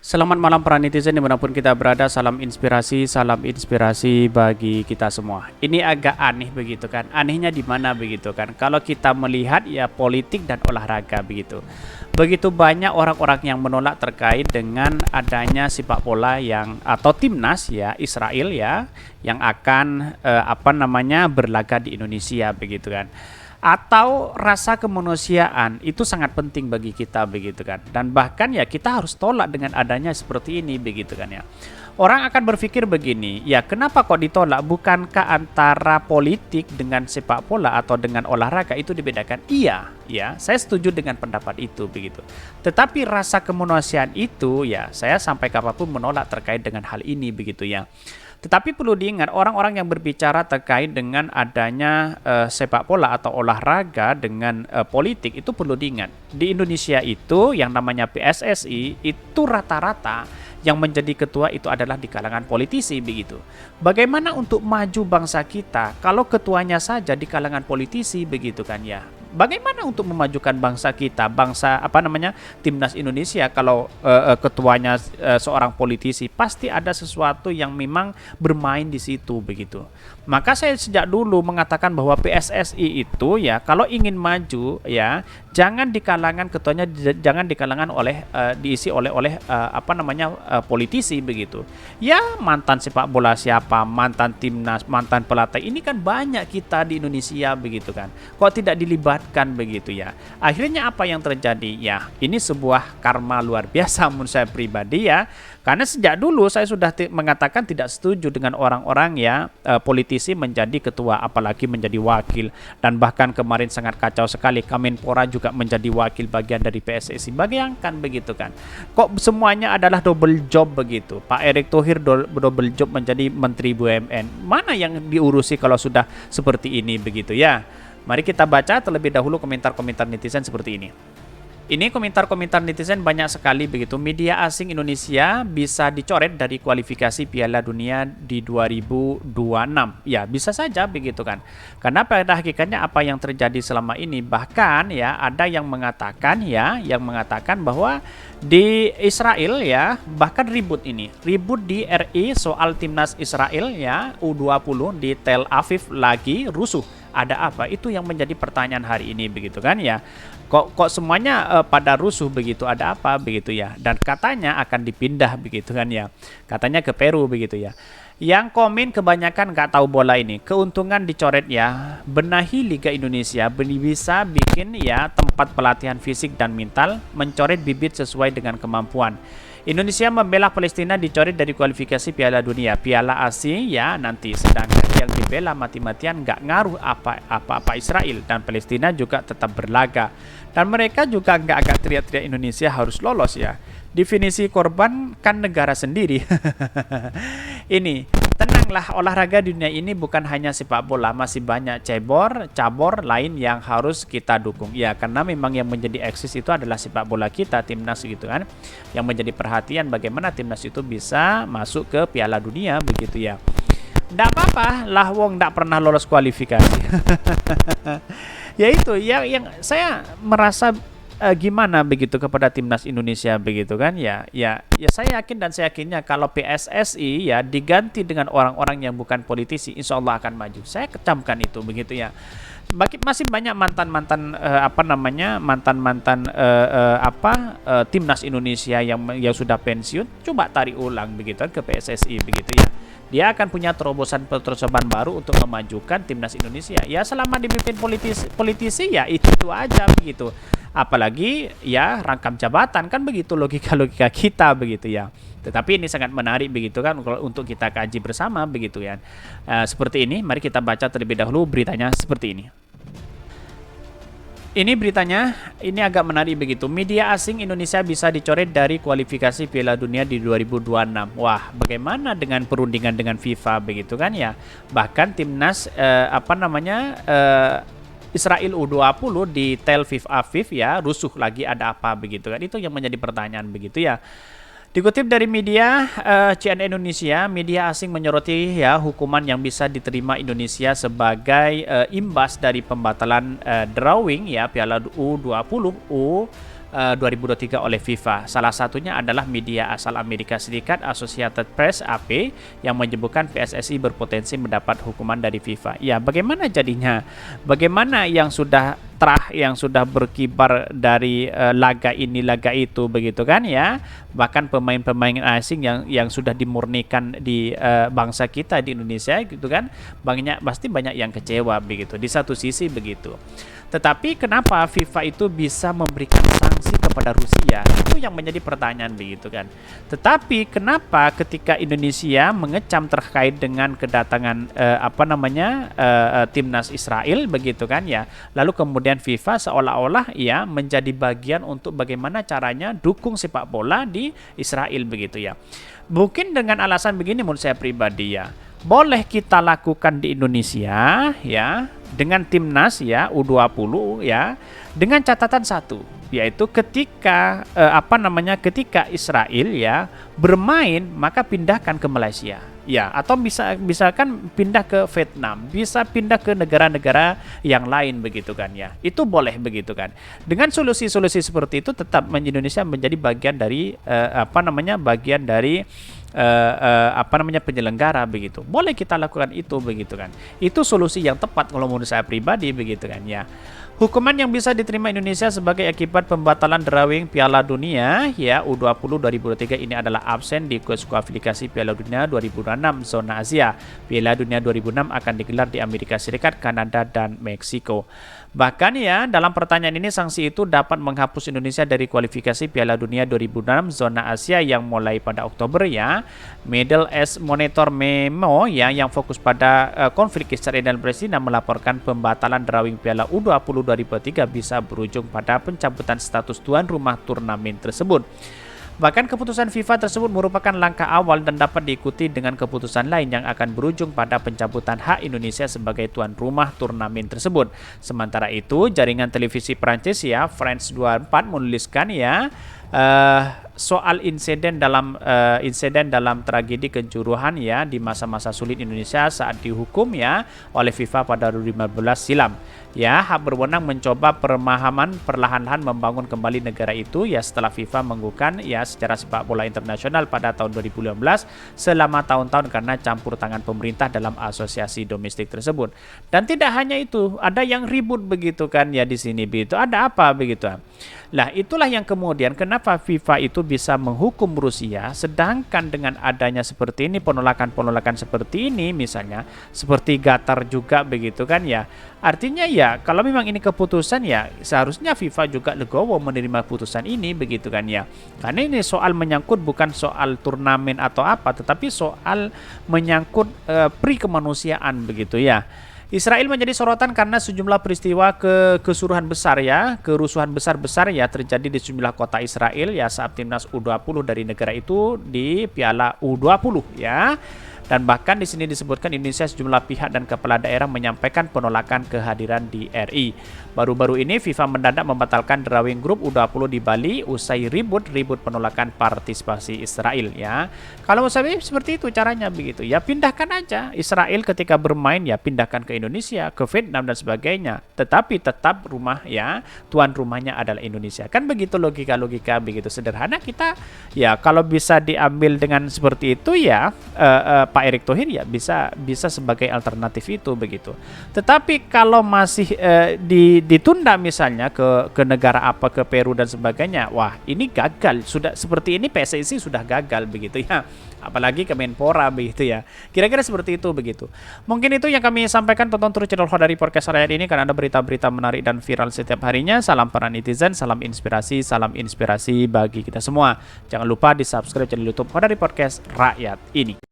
Selamat malam para netizen dimanapun kita berada, salam inspirasi bagi kita semua. Ini agak aneh begitu kan, anehnya di mana begitu kan, kalau kita melihat ya politik dan olahraga begitu. Begitu banyak orang-orang yang menolak terkait dengan adanya sepak bola yang atau timnas ya Israel ya yang akan berlaga di Indonesia begitu kan, atau rasa kemanusiaan itu sangat penting bagi kita begitu kan, dan bahkan ya kita harus tolak dengan adanya seperti ini begitu kan ya. Orang akan berpikir begini, ya kenapa kok ditolak, bukankah antara politik dengan sepak bola atau dengan olahraga itu dibedakan? Iya ya, saya setuju dengan pendapat itu begitu, tetapi rasa kemanusiaan itu ya saya sampai kapanpun menolak terkait dengan hal ini begitu ya. Tetapi perlu diingat, orang-orang yang berbicara terkait dengan adanya sepak bola atau olahraga dengan politik itu perlu diingat. Di Indonesia itu yang namanya PSSI itu rata-rata yang menjadi ketua itu adalah di kalangan politisi begitu. Bagaimana untuk maju bangsa kita kalau ketuanya saja di kalangan politisi begitu kan ya? Bagaimana untuk memajukan bangsa kita, timnas Indonesia kalau ketuanya seorang politisi? Pasti ada sesuatu yang memang bermain di situ begitu. Maka saya sejak dulu mengatakan bahwa PSSI itu ya kalau ingin maju ya jangan di kalangan ketuanya, jangan di kalangan diisi oleh politisi begitu. Ya mantan sepak bola siapa, mantan timnas, mantan pelatih, ini kan banyak kita di Indonesia begitu kan. Kok tidak dilibatkan begitu ya? Akhirnya apa yang terjadi? Ya, ini sebuah karma luar biasa menurut saya pribadi ya. Karena sejak dulu saya sudah mengatakan tidak setuju dengan orang-orang ya politisi menjadi ketua apalagi menjadi wakil, dan bahkan kemarin sangat kacau sekali Kemenpora juga menjadi wakil bagian dari PSSI. Bayangkan begitu kan. Kok semuanya adalah double job begitu. Pak Erick Thohir double job menjadi Menteri BUMN. Mana yang diurusi kalau sudah seperti ini begitu ya. Mari kita baca terlebih dahulu komentar-komentar netizen seperti ini. Ini komentar-komentar netizen banyak sekali begitu. Media asing Indonesia bisa dicoret dari kualifikasi Piala Dunia di 2026. Ya, bisa saja begitu kan. Karena pada hakikatnya apa yang terjadi selama ini, bahkan ya ada yang mengatakan bahwa di Israel ya bahkan ribut di RI soal timnas Israel ya U20 di Tel Aviv lagi rusuh. Ada apa? Itu yang menjadi pertanyaan hari ini begitu kan ya. Kok semuanya pada rusuh begitu, ada apa begitu ya. Dan katanya akan dipindah begitu kan ya. Katanya ke Peru begitu ya. Yang komen kebanyakan nggak tahu bola ini. Keuntungan dicoret ya. Benahi Liga Indonesia bisa bikin ya tempat pelatihan fisik dan mental, mencoret bibit sesuai dengan kemampuan. Indonesia membela Palestina dicoret dari kualifikasi Piala Dunia, Piala Asia ya nanti, sedangkan yang dibela mati-matian nggak ngaruh apa-apa Israel dan Palestina juga tetap berlaga, dan mereka juga nggak agak teriak-teriak Indonesia harus lolos ya. Definisi korban kan negara sendiri. Ini tenanglah, olahraga dunia ini bukan hanya sepak bola, masih banyak cabur lain yang harus kita dukung ya, karena memang yang menjadi eksis itu adalah sepak bola kita, timnas gitu kan, yang menjadi perhatian bagaimana timnas itu bisa masuk ke Piala Dunia begitu ya. Nggak apa-apa lah, wong nggak pernah lolos kualifikasi. Ya itu yang saya merasa gimana begitu kepada timnas Indonesia begitu kan ya saya yakin dan saya yakinnya kalau PSSI ya diganti dengan orang-orang yang bukan politisi, insya Allah akan maju. Saya kecamkan itu begitu ya. Masih banyak timnas Indonesia yang sudah pensiun, coba tarik ulang begitu kan ke PSSI begitu ya. Dia akan punya terobosan baru untuk memajukan timnas Indonesia. Ya selama dipimpin politisi ya itu aja begitu. Apalagi ya rangkap jabatan kan begitu logika kita begitu ya. Tetapi ini sangat menarik begitu kan untuk kita kaji bersama begitu ya. Seperti ini, mari kita baca terlebih dahulu beritanya seperti ini. Ini beritanya, ini agak menarik begitu. Media asing Indonesia bisa dicoret dari kualifikasi Piala Dunia di 2026. Wah, bagaimana dengan perundingan dengan FIFA begitu kan ya? Bahkan timnas Israel U20 di Tel Aviv ya rusuh lagi, ada apa begitu kan? Itu yang menjadi pertanyaan begitu ya. Dikutip dari media CNN Indonesia, media asing menyoroti ya hukuman yang bisa diterima Indonesia sebagai imbas dari pembatalan drawing ya Piala U20 2023 oleh FIFA. Salah satunya adalah media asal Amerika Serikat Associated Press (AP) yang menyebutkan PSSI berpotensi mendapat hukuman dari FIFA. Ya, bagaimana jadinya? Bagaimana yang sudah yang sudah berkibar dari laga ini laga itu begitu kan ya, bahkan pemain-pemain asing yang sudah dimurnikan di bangsa kita di Indonesia gitu kan, pasti banyak yang kecewa begitu di satu sisi begitu. Tetapi kenapa FIFA itu bisa memberikan sanksi kepada Rusia? Itu yang menjadi pertanyaan begitu kan. Tetapi kenapa ketika Indonesia mengecam terkait dengan kedatangan timnas Israel begitu kan ya, lalu kemudian FIFA seolah-olah ya menjadi bagian untuk bagaimana caranya dukung sepak bola di Israel begitu ya. Mungkin dengan alasan begini menurut saya pribadi ya. Boleh kita lakukan di Indonesia ya dengan timnas ya U20 ya, dengan catatan satu, yaitu ketika ketika Israel ya bermain maka pindahkan ke Malaysia ya, atau misalkan pindah ke Vietnam, bisa pindah ke negara-negara yang lain begitu kan ya, itu boleh begitu kan. Dengan solusi-solusi seperti itu tetap Indonesia menjadi bagian dari penyelenggara begitu. Boleh kita lakukan itu begitu kan. Itu solusi yang tepat kalau menurut saya pribadi begitu kan ya. Hukuman yang bisa diterima Indonesia sebagai akibat pembatalan drawing Piala Dunia ya U20 2023 ini adalah absen di kualifikasi Piala Dunia 2006 zona Asia. Piala Dunia 2006 akan digelar di Amerika Serikat, Kanada, dan Meksiko. Bahkan ya dalam pertanyaan ini sanksi itu dapat menghapus Indonesia dari kualifikasi Piala Dunia 2006 zona Asia yang mulai pada Oktober ya. Middle East Monitor Memo ya yang fokus pada konflik Israel dan Palestina melaporkan pembatalan drawing Piala U20 2023 bisa berujung pada pencabutan status tuan rumah turnamen tersebut. Bahkan keputusan FIFA tersebut merupakan langkah awal dan dapat diikuti dengan keputusan lain yang akan berujung pada pencabutan hak Indonesia sebagai tuan rumah turnamen tersebut. Sementara itu, jaringan televisi Prancis ya, France 24 menuliskan ya soal insiden dalam tragedi Kanjuruhan ya di masa-masa sulit Indonesia saat dihukum ya oleh FIFA pada 2015 silam. Ya, hak berwenang mencoba perlahan-lahan membangun kembali negara itu ya setelah FIFA menggugurkan ya secara sepak bola internasional pada tahun 2015 selama tahun-tahun karena campur tangan pemerintah dalam asosiasi domestik tersebut. Dan tidak hanya itu, ada yang ribut begitu kan ya di sini begitu. Ada apa begitu? Lah, itulah yang kemudian kenapa FIFA itu bisa menghukum Rusia, sedangkan dengan adanya seperti ini, penolakan seperti ini misalnya, seperti Qatar juga begitu kan ya. Artinya ya, kalau memang ini keputusan ya, seharusnya FIFA juga legowo menerima putusan ini begitu kan ya. Karena ini soal menyangkut bukan soal turnamen atau apa, tetapi soal menyangkut kemanusiaan begitu ya. Israel menjadi sorotan karena sejumlah peristiwa kerusuhan besar ya terjadi di sejumlah kota Israel ya saat timnas U20 dari negara itu di Piala U20 ya. Dan bahkan di sini disebutkan Indonesia sejumlah pihak dan kepala daerah menyampaikan penolakan kehadiran di RI. Baru-baru ini FIFA mendadak membatalkan drawing grup U20 di Bali usai ribut penolakan partisipasi Israel ya. Kalau saya seperti itu caranya begitu. Ya pindahkan aja Israel ketika bermain ya pindahkan ke Indonesia, ke Vietnam dan sebagainya. Tetapi tetap rumah ya, tuan rumahnya adalah Indonesia. Kan begitu logika begitu sederhana kita ya kalau bisa diambil dengan seperti itu ya Pak Erick Thohir ya bisa sebagai alternatif itu begitu. Tetapi kalau masih ditunda misalnya ke negara apa, ke Peru dan sebagainya, wah ini gagal. Sudah seperti ini PSSI sudah gagal begitu ya. Apalagi Kemenpora begitu ya. Kira-kira seperti itu begitu. Mungkin itu yang kami sampaikan. Tonton terus channel Hodari Podcast Rakyat ini karena ada berita-berita menarik dan viral setiap harinya. Salam para netizen, salam inspirasi bagi kita semua. Jangan lupa di subscribe channel YouTube Hodari Podcast Rakyat ini.